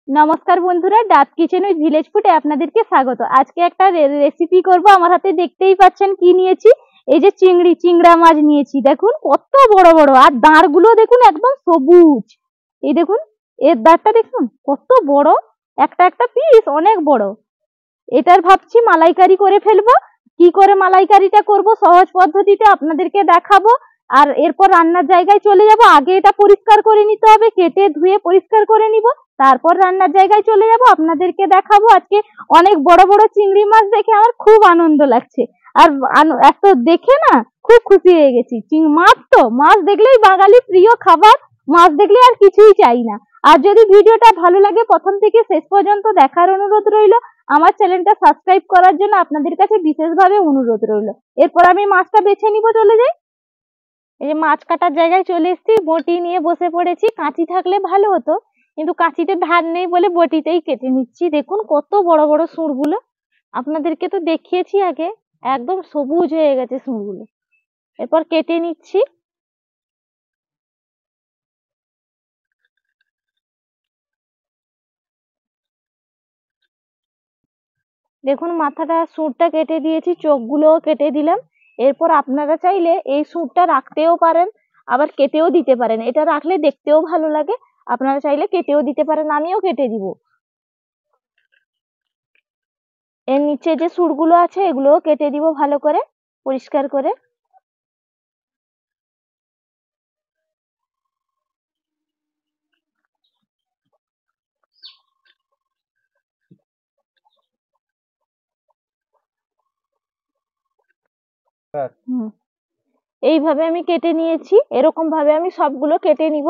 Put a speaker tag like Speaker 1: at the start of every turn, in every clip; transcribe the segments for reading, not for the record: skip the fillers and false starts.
Speaker 1: নমস্কার বন্ধুরা, ডাব কিচেন উইথ ভিলেজ ফুডে আপনাদেরকে স্বাগত। আজকে একটা রেসিপি করব। আমার হাতে দেখতেই পাচ্ছেন কি নিয়েছি। এই যে চিংড়া মাছ নিয়েছি। দেখুন কত বড় বড়, আর দাঁড়গুলো দেখুন একদম সবুজ। এই দেখুন, এর দাঁড়টা দেখুন কত বড়, একটা একটা পিস অনেক বড়। এটার ভাবছি মালাইকারি করে ফেলবো। কি করে মালাইকারিটা করব সহজ পদ্ধতিতে আপনাদেরকে দেখাবো। আর এরপর রান্নার জায়গায় চলে যাব। আগে এটা পরিষ্কার করে নিতে হবে, কেটে ধুয়ে পরিষ্কার করে নিব, তারপর রান্নার জায়গায় চলে যাব, আপনাদেরকে দেখাবো। আজকে অনেক বড় বড় চিংড়ি মাছ দেখে আমার খুব আনন্দ লাগছে। আর এত দেখে না খুব খুশি হয়ে গেছি। মাছ দেখলেই বাঙালি প্রিয় খাবার। মাছ দেখলে আর কিছুই চাই না। আর যদি ভিডিওটা ভালো লাগে প্রথম থেকে শেষ পর্যন্ত দেখার অনুরোধ রইল। আমার চ্যানেলটা সাবস্ক্রাইব করার জন্য আপনাদের কাছে বিশেষভাবে অনুরোধ রইল। এরপর আমি মাছটা বেছে নিব, চলে যাই। এই যে মাছ কাটার জায়গায় চলে এসেছি, বটি নিয়ে বসে পড়েছি। কাঁচি থাকলে ভালো হতো, কিন্তু কাঁচিতে ধার নেই বলে বটিতেই কেটে নিচ্ছি। দেখুন কত বড় বড় সুরগুলো, আপনাদেরকে তো দেখিয়েছি আগে, একদম সবুজ হয়ে গেছে সুরগুলো। এরপর কেটে নিচ্ছি। দেখুন মাথাটা সুরটা কেটে দিয়েছি, চোখগুলোও কেটে দিলাম। এরপর আপনারা চাইলে এই সুরটা রাখতেও পারেন, আবার কেটেও দিতে পারেন। এটা রাখলে দেখতেও ভালো লাগে, আপনারা চাইলে কেটেও দিতে পারেন, আমিও কেটে দিব। এর নিচে যে সুরগুলো আছে এগুলোও কেটে দিব ভালো করে পরিষ্কার করে। এইভাবে আমি কেটে নিয়েছি, এরকম ভাবে আমি সবগুলো কেটে নিব।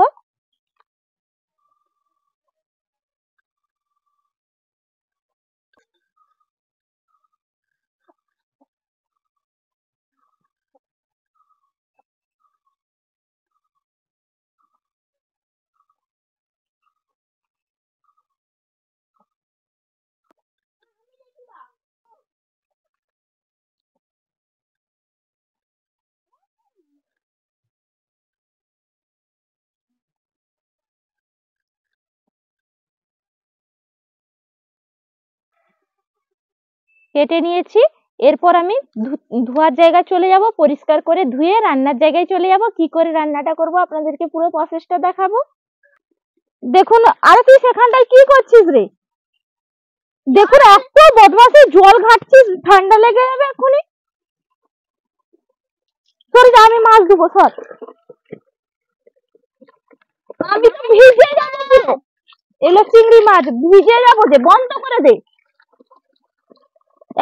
Speaker 1: কেটে নিয়েছি। এরপর আমি ধোয়ার জায়গায় চলে যাব, পরিষ্কার করে ধুয়ে রান্নার জায়গায় চলে যাব। কি করে রান্নাটা করব আপনাদেরকে পুরো প্রসেসটা দেখাবো। দেখুন, আরে তুই সেখানটায় কি করছিস রে? দেখুন এত বদমাশি, জল ঘাটছিস, ঠান্ডা লেগে যাবে এক্ষুনি। সরি, আমি মাছ দেবো, সর। আমি তো ভিজে যাবো পুরো। এলো চিংড়ি মাছ, ভিজে যাবো যে, বন্ধ করে দে।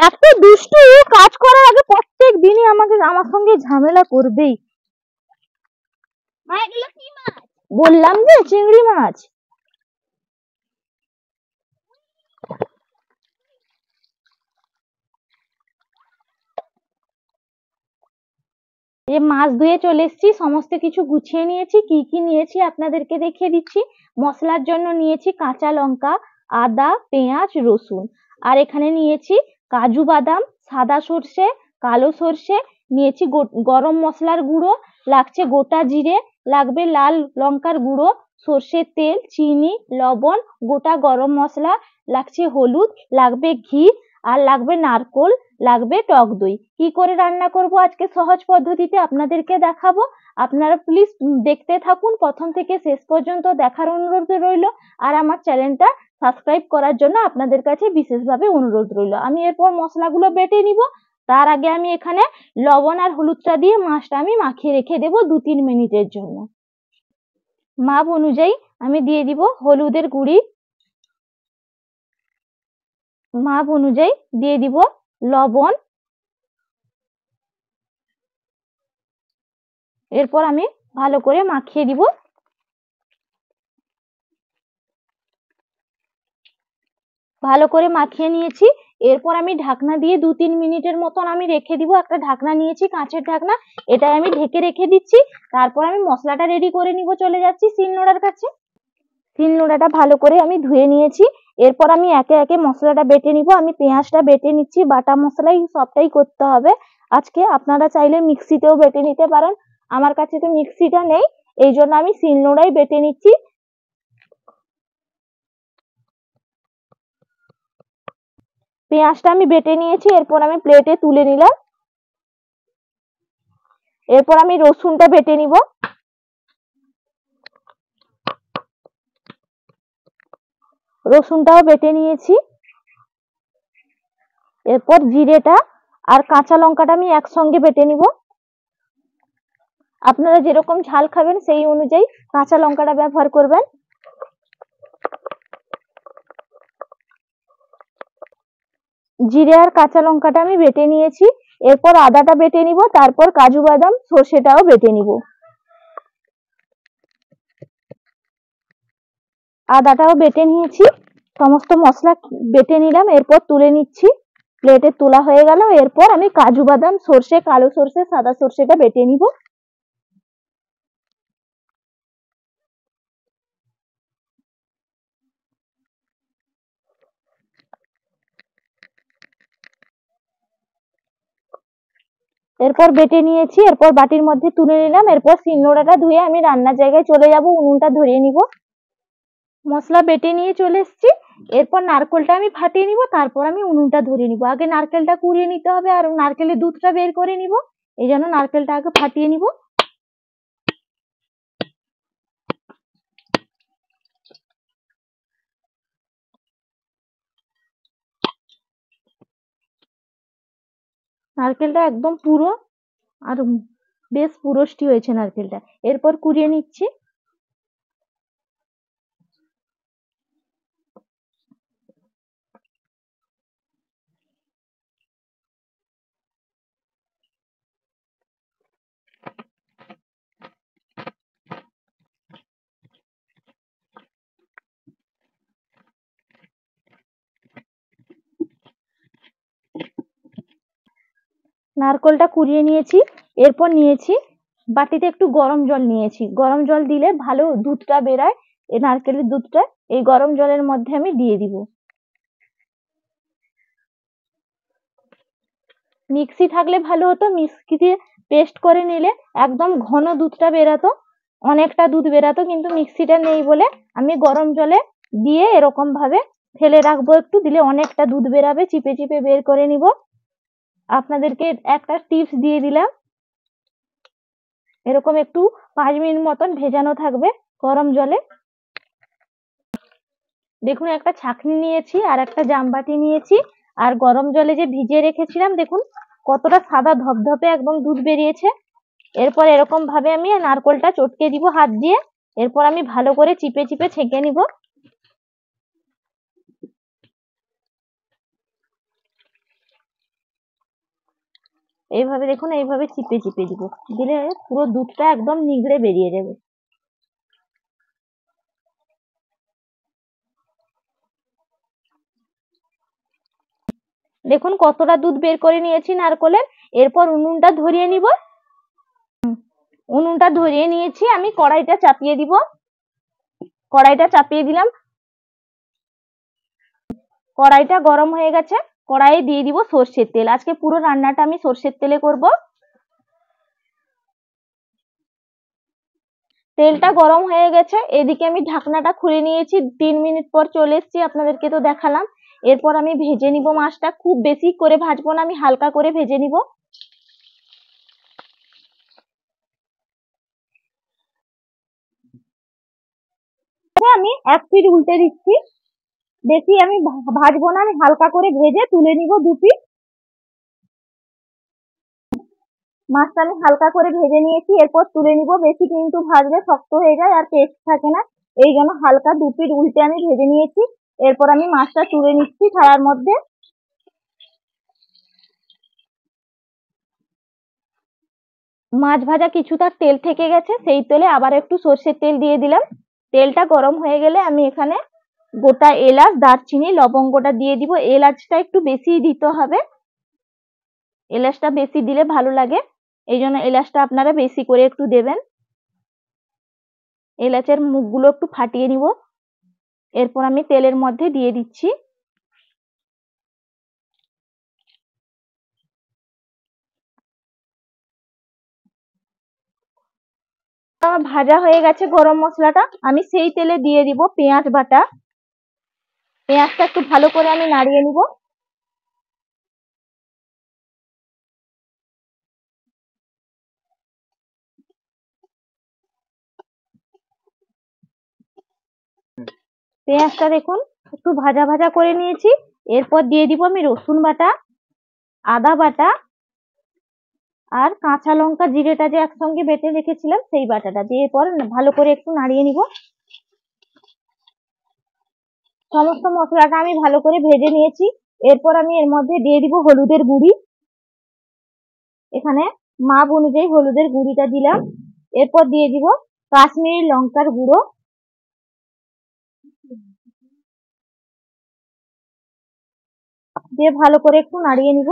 Speaker 1: এত দুষ্টু, কাজ করার আগে প্রত্যেক দিনই আমার সঙ্গে ঝামেলা করবেই। বললাম যে চিংড়ি মাছ। এই মাছ ধুয়ে চলে এসেছি, সমস্ত কিছু গুছিয়ে নিয়েছি। কি কি নিয়েছি আপনাদেরকে দেখিয়ে দিচ্ছি। মশলার জন্য নিয়েছি কাঁচা লঙ্কা, আদা, পেঁয়াজ, রসুন। আর এখানে নিয়েছি কাজু বাদাম, সাদা সর্ষে, কালো সর্ষে, নিয়েছি গরম মশলার গুঁড়ো, লাগছে গোটা জিরে, লাগবে লাল লঙ্কার গুঁড়ো, সর্ষের তেল, চিনি, লবণ, গোটা গরম মশলা, লাগছে হলুদ, লাগবে ঘি, আর লাগবে নারকোল, লাগবে টক দই। কি করে রান্না করব আজকে সহজ পদ্ধতিতে আপনাদেরকে দেখাবো। আপনারা প্লিজ দেখতে থাকুন, প্রথম থেকে শেষ পর্যন্ত দেখার অনুরোধ রইল। আর আমার চ্যানেলটা সাবস্ক্রাইব করার জন্য আপনাদের কাছে বিশেষভাবে অনুরোধ রইল। আমি এরপর মশলাগুলো বেটে নিব। তার আগে আমি এখানে লবণ আর হলুদটা দিয়ে মাছটা আমি মাখিয়ে রেখে দেব 2-3 মিনিটের জন্য। মাপ অনুযায়ী আমি দিয়ে দিব হলুদের গুঁড়ি, মাপ অনুযায়ী দিয়ে দিব লবণ। এরপর আমি ভালো করে মাখিয়ে দিব। ভালো করে মাখিয়ে নিয়েছি। এরপর আমি ঢাকনা দিয়ে 2-3 মিনিটের মতন আমি রেখে দিব। একটা ঢাকনা নিয়েছি, কাঁচের ঢাকনা, এটাই আমি ঢেকে রেখে দিচ্ছি। তারপর আমি মশলাটা রেডি করে নিব, চলে যাচ্ছি শিলনোড়ার কাছে। শিলনোড়াটা ভালো করে আমি ধুয়ে নিয়েছি। এরপর আমি একে একে মশলাটা বেটে নিব। আমি পেঁয়াজটা বেটে নিচ্ছি, বাটা মশলাই সবটাই করতে হবে আজকে। আপনারা চাইলে মিক্সিতেও বেটে নিতে পারেন, আমার কাছে তো মিক্সিটা নেই, এই জন্য আমি শিলনোড়াই বেটে নিচ্ছি। পেঁয়াজটা আমি বেটে নিয়েছি, এরপর আমি প্লেটে তুলে নিলাম। এরপর আমি রসুনটা বেটে নিব। রসুনটাও বেটে নিয়েছি। এরপর জিরেটা আর কাঁচা লঙ্কাটা আমি একসঙ্গে বেটে নিব। আপনারা যেরকম ঝাল খাবেন সেই অনুযায়ী কাঁচা লঙ্কাটা ব্যবহার করবেন। জিরে আর কাঁচা লঙ্কাটা আমি বেটে নিয়েছি। এরপর আদাটা বেটে নিব, তারপর কাজু বাদাম সর্ষেটাও বেটে নিব। আদাটাও বেটে নিয়েছি, সমস্ত মশলা বেটে নিলাম। এরপর তুলে নিচ্ছি, প্লেটে তোলা হয়ে গেল। এরপর আমি কাজু বাদাম, সর্ষে, কালো সর্ষে, সাদা সর্ষেটা বেটে নিব। এরপর বেটে নিয়েছি, এরপর বাটির মধ্যে তুলে নিলাম। এরপর শিলনোড়াটা ধুয়ে আমি রান্নার জায়গায় চলে যাব, উনুনটা ধরিয়ে নিব। মশলা বেটে নিয়ে চলে এসেছি। এরপর নারকেলটা আমি ফাটিয়ে নিব, তারপর আমি উনুনটা ধরিয়ে নিব। আগে নারকেলটা কুড়িয়ে নিতে হবে আর নারকেলের দুধটা বের করে নিব। এই জন্য নারকেলটা আগে ফাটিয়ে নিব। নারকেলটা একদম পুরো আর বেশ পুরষ্টি হয়েছে নারকেলটা। এরপর কুড়িয়ে নিচ্ছি। নারকেলটা কুড়িয়ে নিয়েছি। এরপর নিয়েছি বাটিতে একটু গরম জল নিয়েছি। গরম জল দিলে ভালো দুধটা বেরোয়, এই নারকেলের দুধটা। এই গরম জলের মধ্যে আমি দিয়ে দিব। মিক্সি থাকলে ভালো হতো, মিক্সি দিয়ে পেস্ট করে নিলে একদম ঘন দুধটা বেরাতো, অনেকটা দুধ বেরাতো। কিন্তু মিক্সিটা নেই বলে আমি গরম জলে দিয়ে এরকম ভাবে ফেলে রাখবো, একটু দিলে অনেকটা দুধ বেরাবে। চিপে চিপে বের করে নিব। আপনাদেরকে একটা টিপস দিয়ে দিলাম। এরকম একটু 5 মিনিট মতন ভেজানো থাকবে গরম জলে। দেখুন একটা ছাঁকনি নিয়েছি আর একটা জামবাটি নিয়েছি, আর গরম জলে যে ভিজিয়ে রেখেছিলাম দেখুন কতটা সাদা ধপধপে একদম দুধ বেরিয়েছে। এরপর এরকম ভাবে আমি নারকেলটা চটকে দিব হাত দিয়ে। এরপর আমি ভালো করে চিপে চিপে ছেঁকে নিব। এইভাবে দেখুন, এইভাবে চিপে চিপে দিব, দিলে পুরো দুধটা একদম নিগড়ে বেরিয়ে যাবে। দেখুন কতটা দুধ বের করে নিয়েছি নারকেলের। এরপর উনুনটা ধরিয়ে নিব। উনুনটা ধরিয়ে নিয়েছি, আমি কড়াইটা চাপিয়ে দিব। কড়াইটা চাপিয়ে দিলাম। কড়াইটা গরম হয়ে গেছে, কড়াইয়ে দিয়ে দিব সর্ষের তেল। আজকে পুরো রান্নাটা আমি সর্ষের তেলে করব। তেলটা গরম হয়ে গেছে, এদিকে আমি ঢাকনাটা খুলে নিয়েছি। 3 মিনিট পর চলে এসেছি, আপনাদেরকে তো দেখালাম। এরপর আমি ভেজে নিব মাছটা। খুব বেশি করে ভাজবো না, আমি হালকা করে ভেজে নিব। আমি এক পিঠ উল্টে দিচ্ছি, বেশি আমি ভাজবো না, আমি হালকা করে ভেজে তুলে নিব 2 পিঠ। মাছটা আমি হালকা করে ভেজে নিয়েছি, এরপর তুলে নিব। বেশি কিন্তু ভাজলে শক্ত হয়ে যায় আর টেস্ট থাকে না, এই জন্য হালকা 2 পিঠ উল্টে আমি ভেজে নিয়েছি। এরপর আমি মাছটা তুলে নিচ্ছি থালার মধ্যে। মাছ ভাজা কিছুটা তেল থেকে গেছে, সেই তেলে আবার একটু সর্ষের তেল দিয়ে দিলাম। তেলটা গরম হয়ে গেলে আমি এখানে গোটা এলাচ, দারচিনি, লবঙ্গটা দিয়ে দিব। এলাচটা একটু বেশি দিতে হবে, এলাচটা বেশি দিলে ভালো লাগে, এই জন্য এলাচটা আপনারা বেশি করে একটু দেবেন। এলাচের মুখগুলো একটু ফাটিয়ে নিব। এরপর আমি তেলের মধ্যে দিয়ে দিচ্ছি। আমার ভাজা হয়ে গেছে গরম মশলাটা, আমি সেই তেলে দিয়ে দিব পেঁয়াজ বাটা। পেঁয়াজটা একটু ভালো করে আমি নাড়িয়ে নিব। পেঁয়াজটা দেখুন একটু ভাজা ভাজা করে নিয়েছি। এরপর দিয়ে দিব আমি রসুন বাটা, আদা বাটা আর কাঁচা লঙ্কা জিরেটা যে একসঙ্গে বেটে রেখেছিলাম সেই বাটাটা দিয়ে পর ভালো করে একটু নাড়িয়ে নিব। সমস্ত মশলাটা আমি ভালো করে ভেজে নিয়েছি। এরপর আমি এর মধ্যে দিয়ে দিব হলুদের গুঁড়ি। এখানে মাপ অনুযায়ী হলুদের গুঁড়িটা দিলাম। এরপর দিয়ে দিব কাশ্মীরি লঙ্কার গুঁড়ো, দিয়ে ভালো করে একটু নাড়িয়ে নিব।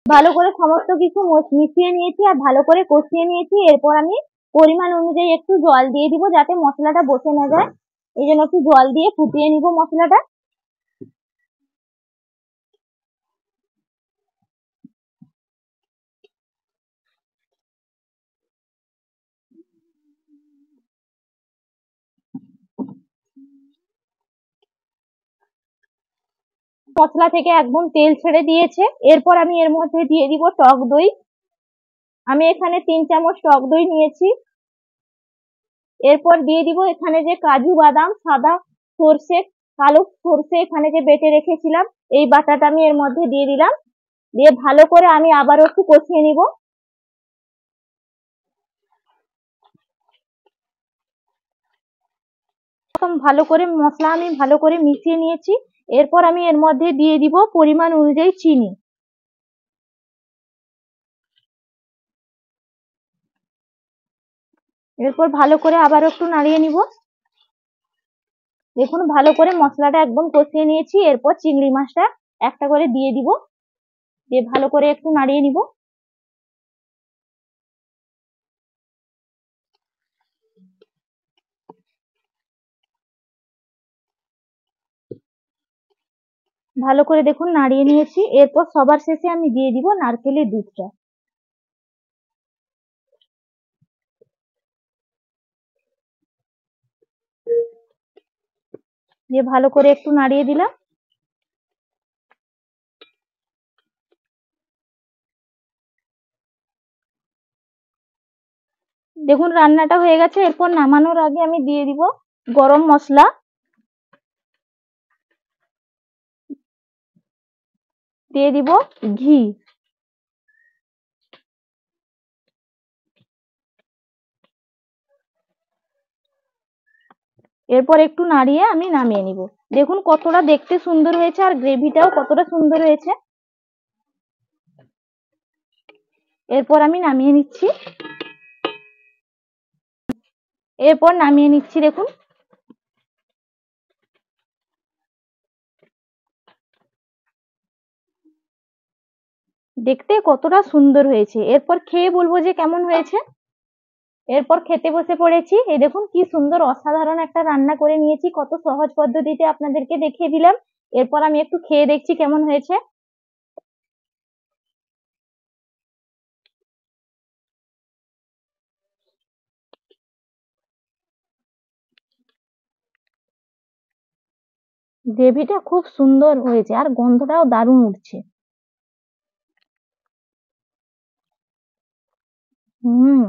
Speaker 1: ভালো করে সমস্ত কিছু মিশিয়ে নিয়েছি আর ভালো করে কষিয়ে নিয়েছি। এরপর আমি পরিমাণ অনুযায়ী একটু জল দিয়ে দিব যাতে মশলাটা বসে না যায়। এই জন্য একটু জল দিয়ে ফুটিয়ে নিব মশলাটা। মশলা থেকে একদম তেল ছেড়ে দিয়েছে। এরপর আমি এর মধ্যে দিয়ে দিব টক দই। আমি এখানে 3 চামচ টক দই নিয়েছি। এরপর দিয়ে দিব এখানে যে কাজু বাদাম, সাদা সর্ষে, কালো সর্ষে এখানে যে বেটে রেখেছিলাম এই বাটাটা আমি এর মধ্যে দিয়ে দিলাম। দিয়ে ভালো করে আমি আবারও একটু কষিয়ে নিব। ভালো করে মশলা আমি ভালো করে মিশিয়ে নিয়েছি। এরপর আমি এর মধ্যে দিয়ে দিব পরিমাণ অনুযায়ী চিনি। এরপর ভালো করে আবার একটু নাড়িয়ে নিব। দেখুন ভালো করে মশলাটা একদম কষিয়ে নিয়েছি। এরপর চিংড়ি মাছটা একটা করে দিয়ে দিব, দিয়ে ভালো করে একটু নাড়িয়ে নিব। ভালো করে দেখুন নাড়িয়ে নিয়েছি। এরপর সবার শেষে আমি দিয়ে দিব নারকেলের দুধটা, দিয়ে ভালো করে একটু নাড়িয়ে দিলাম। দেখুন রান্নাটা হয়ে গেছে। এরপর নামানোর আগে আমি দিয়ে দিব গরম মশলা, দিয়ে দিব ঘি। এরপর একটু নাড়িয়ে আমি নামিয়ে নিব। দেখুন কতটা দেখতে সুন্দর হয়েছে আর গ্রেভিটাও কতটা সুন্দর হয়েছে। এরপর আমি নামিয়ে নিচ্ছি। দেখুন দেখতে কতটা সুন্দর হয়েছে। এরপর খেয়ে বলবো যে কেমন হয়েছে। এরপর খেতে বসে পড়েছি। এই দেখুন কি সুন্দর অসাধারণ একটা রান্না করে নিয়েছি, কত সহজ পদ্ধতিতে আপনাদেরকে দেখিয়ে দিলাম। এরপর আমি একটু খেয়ে দেখছি কেমন হয়েছে। গ্রেভিটা খুব সুন্দর হয়েছে আর গন্ধটাও দারুণ উঠছে। হুম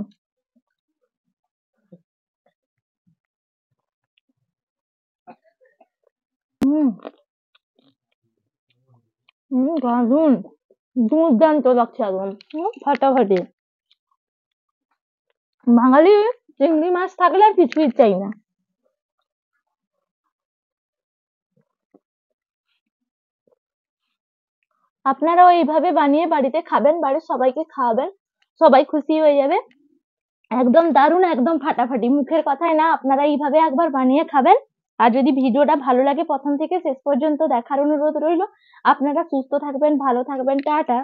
Speaker 1: হুম দারুণ, দুর্দান্ত লাগছে একদম, ফাটাফাটি। বাঙালি চিংড়ি মাছ থাকলে আর কিছুই চাই না। আপনারাও এইভাবে বানিয়ে বাড়িতে খাবেন, বাড়ির সবাইকে খাওয়াবেন, সবাই খুশি হয়ে যাবে। একদম দারুণ, একদম ফাটাফাটি, মুখের কথায় না। আপনারা এইভাবে একবার বানিয়ে খাবেন। আর যদি ভিডিওটা ভালো লাগে প্রথম থেকে শেষ পর্যন্ত দেখার অনুরোধ রইল। আপনারা সুস্থ থাকবেন, ভালো থাকবেন, টাটা।